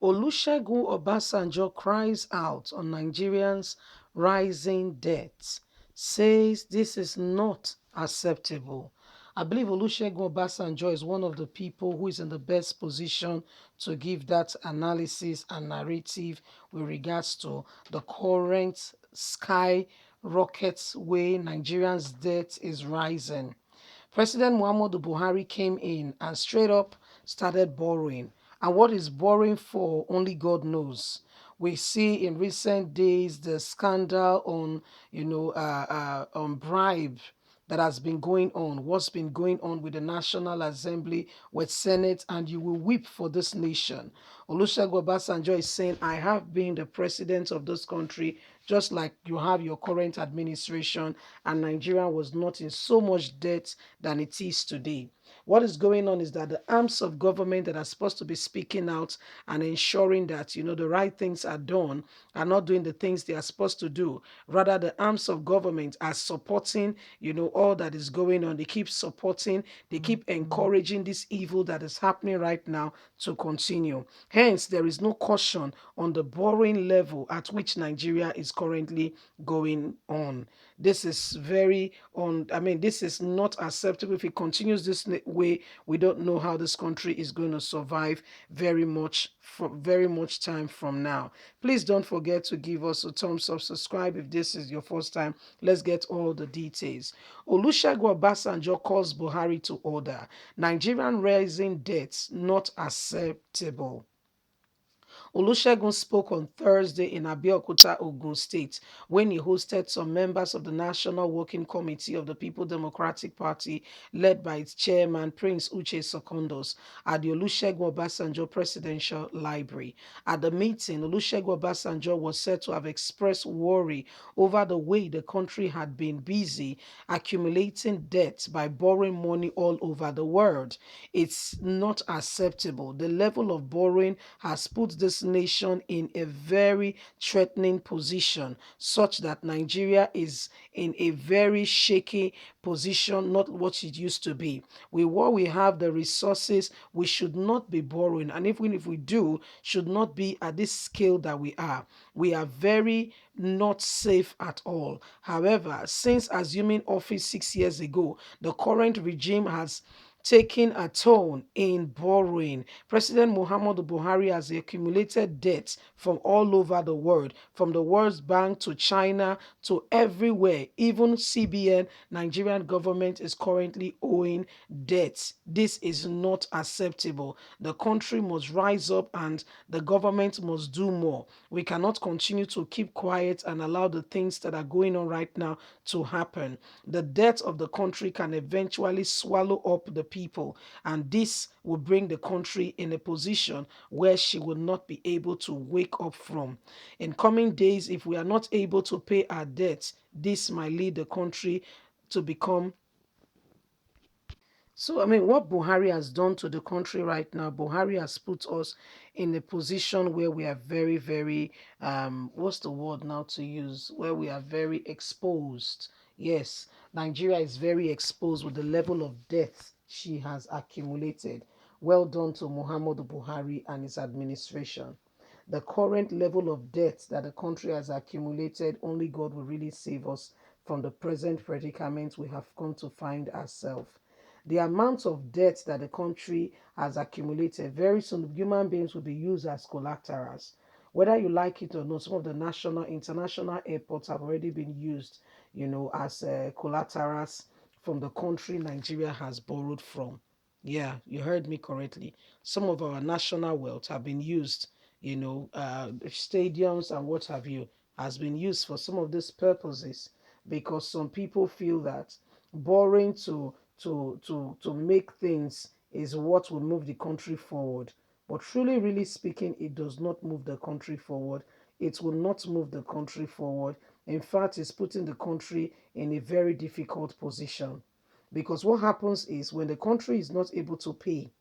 Olusegun Obasanjo cries out on Nigerians' rising debt, says this is not acceptable. I believe Olusegun Obasanjo is one of the people who is in the best position to give that analysis and narrative with regards to the current skyrockets way Nigerians' debt is rising. President Muhammadu Buhari came in and straight up started borrowing. And what is borrowing for, only God knows. We see in recent days the scandal on, on bribe that has been going on, what's been going on with the National Assembly, with Senate, and you will weep for this nation. Olusegun Obasanjo is saying, I have been the president of this country, just like you have your current administration, and Nigeria was not in so much debt than it is today. What is going on is that the arms of government that are supposed to be speaking out and ensuring that the right things are done are not doing the things they are supposed to do. Rather, the arms of government are supporting all that is going on. They keep supporting, they keep encouraging this evil that is happening right now to continue. Hence, there is no caution on the borrowing level at which Nigeria is currently going on. This is very this is not acceptable. If it continues this way, we don't know how this country is going to survive very much time from now. Please don't forget to give us a thumbs up, subscribe if this is your first time. Let's get all the details. Olusegun Obasanjo calls Buhari to order. Nigerian rising debts not acceptable. Olusegun spoke on Thursday in Abeokuta, Ogun State, when he hosted some members of the National Working Committee of the People Democratic Party, led by its chairman, Prince Uche Secondos, at the Olusegun Obasanjo Presidential Library. At the meeting, Olusegun Obasanjo was said to have expressed worry over the way the country had been busy accumulating debt by borrowing money all over the world. It's not acceptable. The level of borrowing has put this nation in a very threatening position, such that Nigeria is in a very shaky position, not what it used to be. With what we have, the resources, we should not be borrowing. And even if we do, should not be at this scale that we are. We are very not safe at all. However, since assuming office 6 years ago, the current regime has taking a toll in borrowing. President Muhammadu Buhari has accumulated debts from all over the world, from the World Bank to China to everywhere. Even CBN, Nigerian government, is currently owing debts. This is not acceptable. The country must rise up and the government must do more. We cannot continue to keep quiet and allow the things that are going on right now to happen. The debt of the country can eventually swallow up the people, and this will bring the country in a position where she will not be able to wake up from. In coming days, if we are not able to pay our debts, this might lead the country to become what Buhari has done to the country right now, Buhari has put us in a position where we are very, very, what's the word now to use? Where we are very exposed. Yes, Nigeria is very exposed with the level of debt she has accumulated. Well done to Muhammadu Buhari and his administration. The current level of debt that the country has accumulated, only God will really save us from the present predicament we have come to find ourselves. The amount of debt that the country has accumulated, very soon human beings will be used as collaterals. Whether you like it or not, some of the national, international airports have already been used, as collaterals from the country Nigeria has borrowed from. Yeah, you heard me correctly. Some of our national wealth have been used, stadiums and what have you, has been used for some of these purposes because some people feel that borrowing to make things is what will move the country forward. But truly, really speaking, it does not move the country forward. It will not move the country forward. In fact, it's putting the country in a very difficult position. Because what happens is when the country is not able to pay,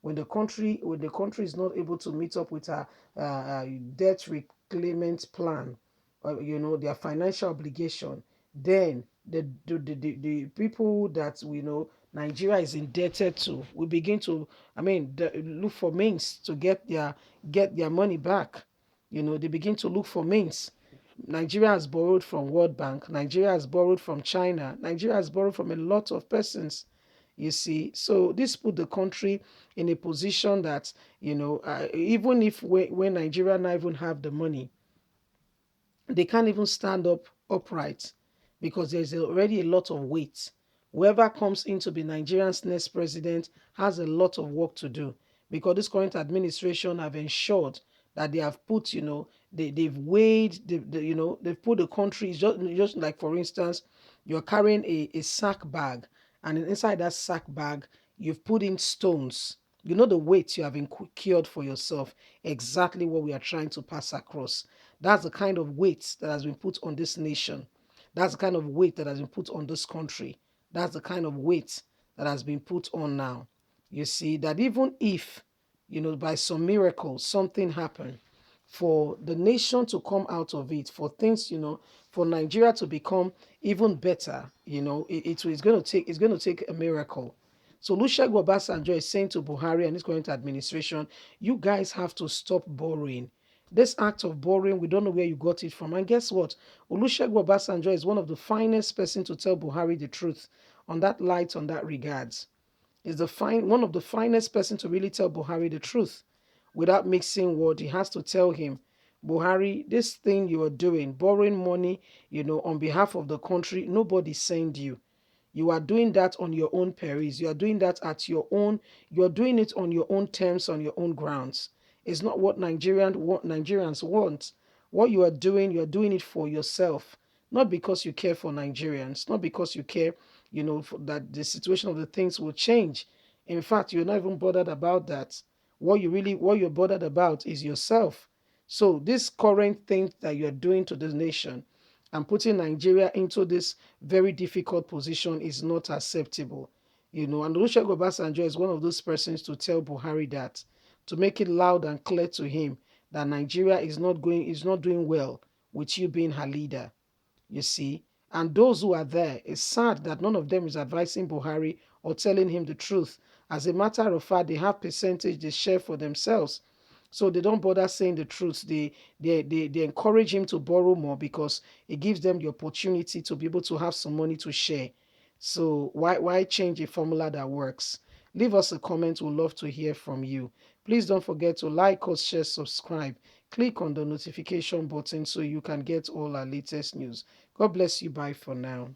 when the country is not able to meet up with a debt reclaimment plan, their financial obligation, then the people that we know Nigeria is indebted to, we begin to, look for means to get their money back. They begin to look for means. Nigeria has borrowed from World Bank. Nigeria has borrowed from China. Nigeria has borrowed from a lot of persons. You see, so this put the country in a position that even if when Nigeria not even have the money, they can't even stand up upright because there's already a lot of weight. Whoever comes in to be Nigeria's next president has a lot of work to do because this current administration have ensured that they have put, they've weighed, they've put the country, just like, for instance, you're carrying a sack bag, and inside that sack bag, you've put in stones. You know the weight you have incurred for yourself, exactly what we are trying to pass across. That's the kind of weight that has been put on this nation. That's the kind of weight that has been put on this country. That's the kind of weight that has been put on now. You see, that even if, by some miracle, something happened, for the nation to come out of it, for things, for Nigeria to become even better, it's going to take a miracle. So Olusegun Obasanjo is saying to Buhari and his current administration, you guys have to stop borrowing. This act of borrowing, we don't know where you got it from. And guess what? Olusegun Obasanjo is one of the finest person to tell Buhari the truth on that light, on that regards. Is one of the finest person to really tell Buhari the truth without mixing word. He has to tell him, Buhari, this thing you are doing, borrowing money, on behalf of the country, nobody sent you. You are doing that on your own perils. You are doing that at your own, you are doing it on your own terms, on your own grounds. It's not what Nigerians want. What you are doing it for yourself. Not because you care for Nigerians, not because you care, that the situation of the things will change. In fact, you're not even bothered about that. What you're bothered about is yourself. So this current thing that you're doing to the nation and putting Nigeria into this very difficult position is not acceptable. And Olusegun Obasanjo is one of those persons to tell Buhari that, to make it loud and clear to him that Nigeria is not doing well with you being her leader. You see, and those who are there, it's sad that none of them is advising Buhari or telling him the truth. As a matter of fact, they have percentage they share for themselves. So they don't bother saying the truth. They encourage him to borrow more because it gives them the opportunity to be able to have some money to share. So why change a formula that works? Leave us a comment. We'd love to hear from you. Please don't forget to like us, share, subscribe. Click on the notification button so you can get all our latest news. God bless you. Bye for now.